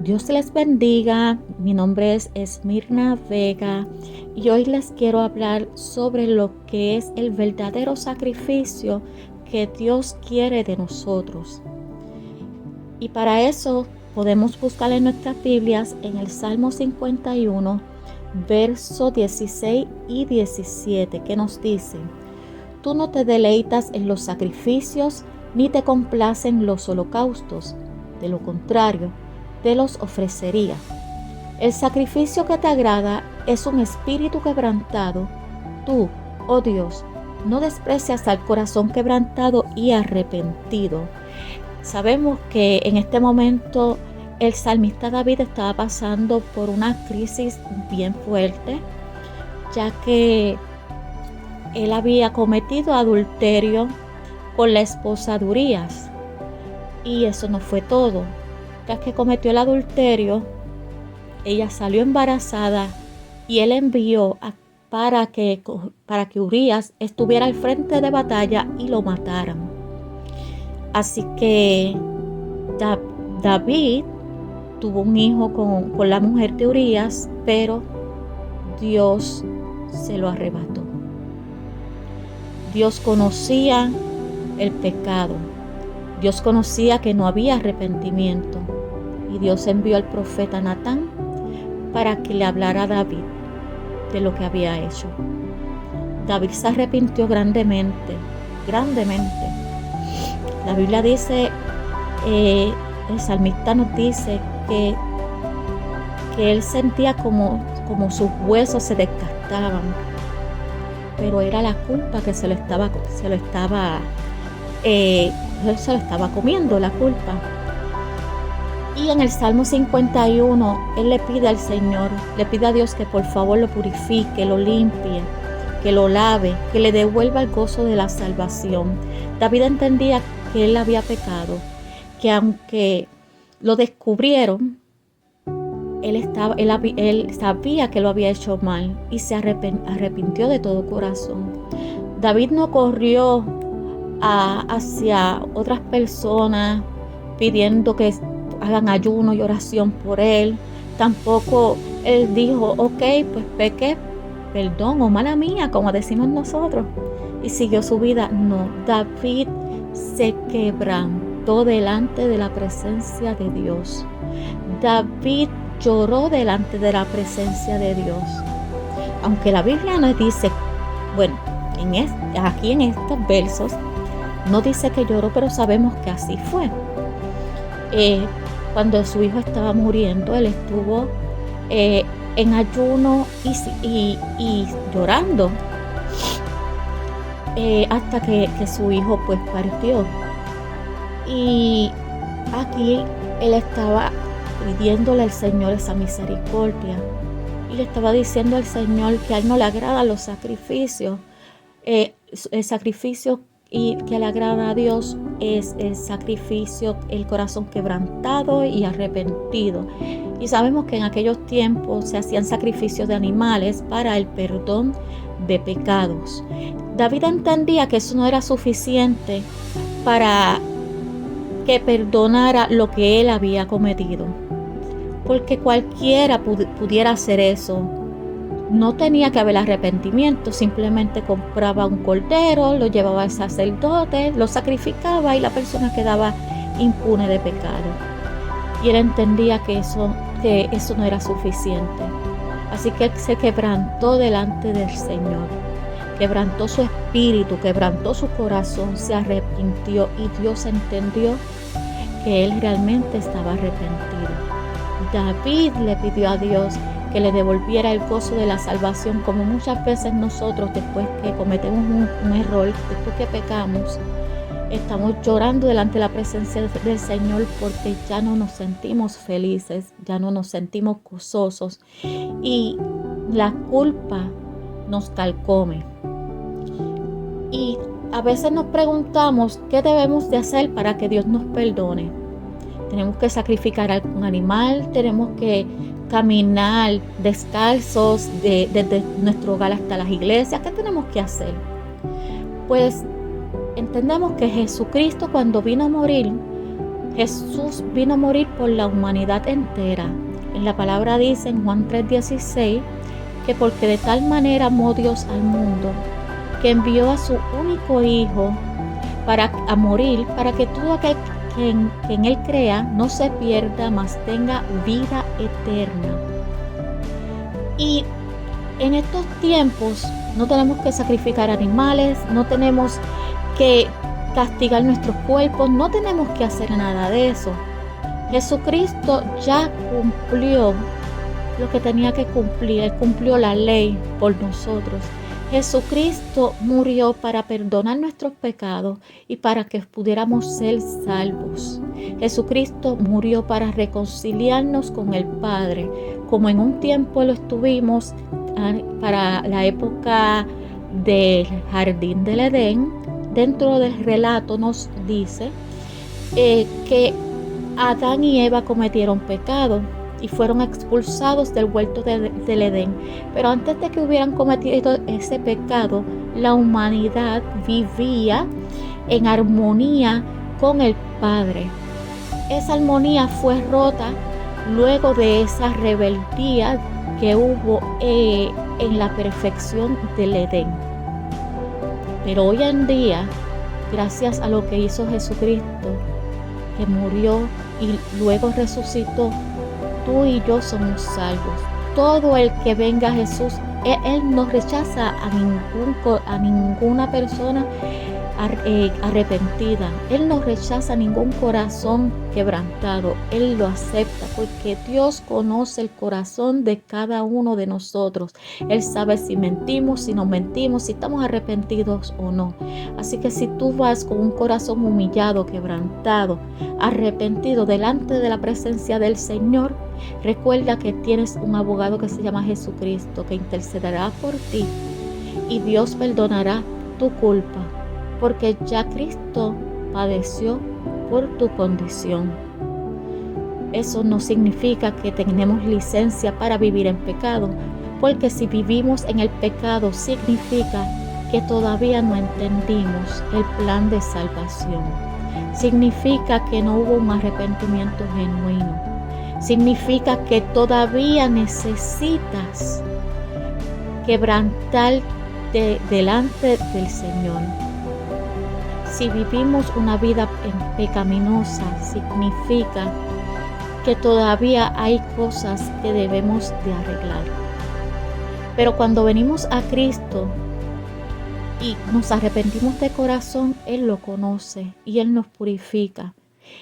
Dios les bendiga, mi nombre es Esmirna Vega y hoy les quiero hablar sobre lo que es el verdadero sacrificio que Dios quiere de nosotros. Y para eso podemos buscar en nuestras Biblias en el Salmo 51, versos 16 y 17, que nos dice: Tú no te deleitas en los sacrificios, ni te complacen los holocaustos. De lo contrario, te los ofrecería. El sacrificio que te agrada es un espíritu quebrantado. Tú, oh Dios, no desprecias al corazón quebrantado y arrepentido. Sabemos que en este momento el salmista David estaba pasando por una crisis bien fuerte, ya que él había cometido adulterio con la esposa de Urías. Y eso no fue todo. Ya que cometió el adulterio, ella salió embarazada y él envió para que Urías estuviera al frente de batalla y lo mataran. Así que David tuvo un hijo con la mujer de Urías, pero Dios se lo arrebató. Dios conocía el pecado. Dios conocía que no había arrepentimiento y Dios envió al profeta Natán para que le hablara a David de lo que había hecho. David se arrepintió grandemente. La Biblia dice, el salmista nos dice que él sentía como sus huesos se desgastaban, pero era la culpa que se lo estaba comiendo, la culpa. Y en el Salmo 51, él le pide al Señor, le pide a Dios que por favor lo purifique, lo limpie, que lo lave, que le devuelva el gozo de la salvación. David entendía que él había pecado, que aunque lo descubrieron, él sabía que lo había hecho mal y se arrepintió de todo corazón. David no corrió hacia otras personas pidiendo que hagan ayuno y oración por él. Tampoco él dijo, ok, pues pequé, perdón o mala mía, como decimos nosotros, y siguió su vida. No, David se quebrantó delante de la presencia de Dios. David lloró delante de la presencia de Dios. Aunque la Biblia nos dice, bueno, aquí en estos versos, no dice que lloró, pero sabemos que así fue. Cuando su hijo estaba muriendo, él estuvo en ayuno y llorando hasta que su hijo pues partió. Y aquí él estaba pidiéndole al Señor esa misericordia y le estaba diciendo al Señor que a él no le agradan los sacrificios. El sacrificio y que le agrada a Dios es el sacrificio, el corazón quebrantado y arrepentido. Y sabemos que en aquellos tiempos se hacían sacrificios de animales para el perdón de pecados. David entendía que eso no era suficiente para que perdonara lo que él había cometido, porque cualquiera pudiera hacer eso. No tenía que haber arrepentimiento, simplemente compraba un cordero, lo llevaba al sacerdote, lo sacrificaba y la persona quedaba impune de pecado. Y él entendía que eso no era suficiente. Así que él se quebrantó delante del Señor, quebrantó su espíritu, quebrantó su corazón, se arrepintió y Dios entendió que él realmente estaba arrepentido. David le pidió a Dios que le devolviera el gozo de la salvación, como muchas veces nosotros, después que cometemos un error, después que pecamos, estamos llorando delante de la presencia del Señor porque ya no nos sentimos felices, ya no nos sentimos gozosos y la culpa nos carcome. Y a veces nos preguntamos qué debemos de hacer para que Dios nos perdone. Tenemos que sacrificar a algún animal, tenemos que caminar descalzos desde nuestro hogar hasta las iglesias. ¿Qué tenemos que hacer? Pues entendemos que Jesucristo, cuando vino a morir, Jesús vino a morir por la humanidad entera. En la palabra dice en Juan 3:16 que porque de tal manera amó Dios al mundo, que envió a su único Hijo a morir, para que todo aquel que en Él crea no se pierda, mas tenga vida eterna. Y en estos tiempos no tenemos que sacrificar animales, no tenemos que castigar nuestros cuerpos, no tenemos que hacer nada de eso. Jesucristo ya cumplió lo que tenía que cumplir. Él cumplió la ley por nosotros. Jesucristo murió para perdonar nuestros pecados y para que pudiéramos ser salvos. Jesucristo murió para reconciliarnos con el Padre, como en un tiempo lo estuvimos para la época del Jardín del Edén. Dentro del relato nos dice que Adán y Eva cometieron pecado y fueron expulsados del huerto del Edén. Pero antes de que hubieran cometido ese pecado, la humanidad vivía en armonía con el Padre. Esa armonía fue rota luego de esa rebeldía que hubo en la perfección del Edén. Pero hoy en día, gracias a lo que hizo Jesucristo, que murió y luego resucitó, tú y yo somos salvos. Todo el que venga a Jesús, Él no rechaza a ninguna persona arrepentida. Él no rechaza ningún corazón quebrantado. Él lo acepta porque Dios conoce el corazón de cada uno de nosotros. Él sabe si mentimos, si no mentimos, si estamos arrepentidos o no. Así que si tú vas con un corazón humillado, quebrantado, arrepentido delante de la presencia del Señor, recuerda que tienes un abogado que se llama Jesucristo, que intercederá por ti y Dios perdonará tu culpa, porque ya Cristo padeció por tu condición. Eso no significa que tenemos licencia para vivir en pecado, porque si vivimos en el pecado significa que todavía no entendimos el plan de salvación. Significa que no hubo un arrepentimiento genuino. Significa que todavía necesitas quebrantarte delante del Señor. Si vivimos una vida pecaminosa, significa que todavía hay cosas que debemos de arreglar. Pero cuando venimos a Cristo y nos arrepentimos de corazón, Él lo conoce y Él nos purifica.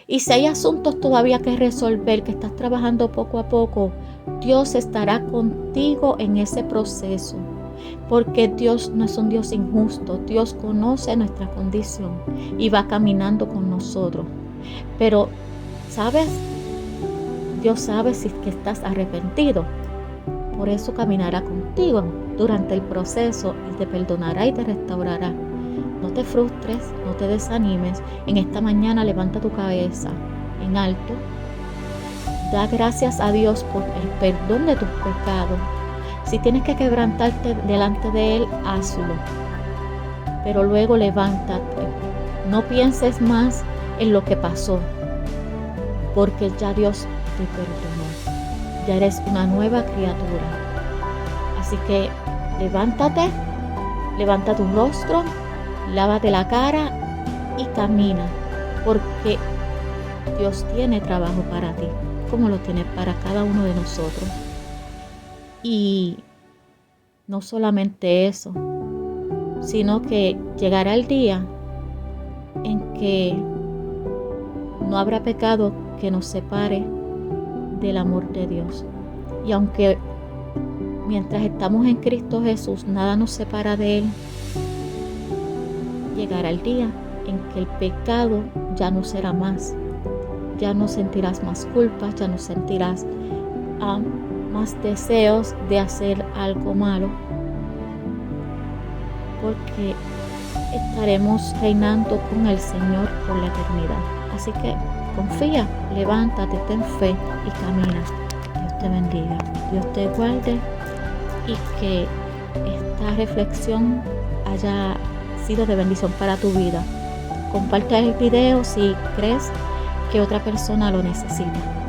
Y si hay asuntos todavía que resolver, que estás trabajando poco a poco, Dios estará contigo en ese proceso. Porque Dios no es un Dios injusto. Dios conoce nuestra condición y va caminando con nosotros. Pero, ¿sabes? Dios sabe si es que estás arrepentido. Por eso caminará contigo durante el proceso y te perdonará y te restaurará. No te frustres, no te desanimes. En esta mañana levanta tu cabeza en alto. Da gracias a Dios por el perdón de tus pecados. Si tienes que quebrantarte delante de Él, hazlo. Pero luego levántate. No pienses más en lo que pasó, porque ya Dios te perdonó. Ya eres una nueva criatura. Así que levántate, levanta tu rostro, lávate la cara y camina, porque Dios tiene trabajo para ti, como lo tiene para cada uno de nosotros. Y no solamente eso, sino que llegará el día en que no habrá pecado que nos separe del amor de Dios. Y aunque mientras estamos en Cristo Jesús nada nos separa de Él, llegará el día en que el pecado ya no será más. Ya no sentirás más culpa, ya no sentirás más deseos de hacer algo malo, porque estaremos reinando con el Señor por la eternidad. Así que confía, levántate, ten fe y camina. Dios te bendiga, Dios te guarde y que esta reflexión haya sido de bendición para tu vida. Comparte el video si crees que otra persona lo necesita.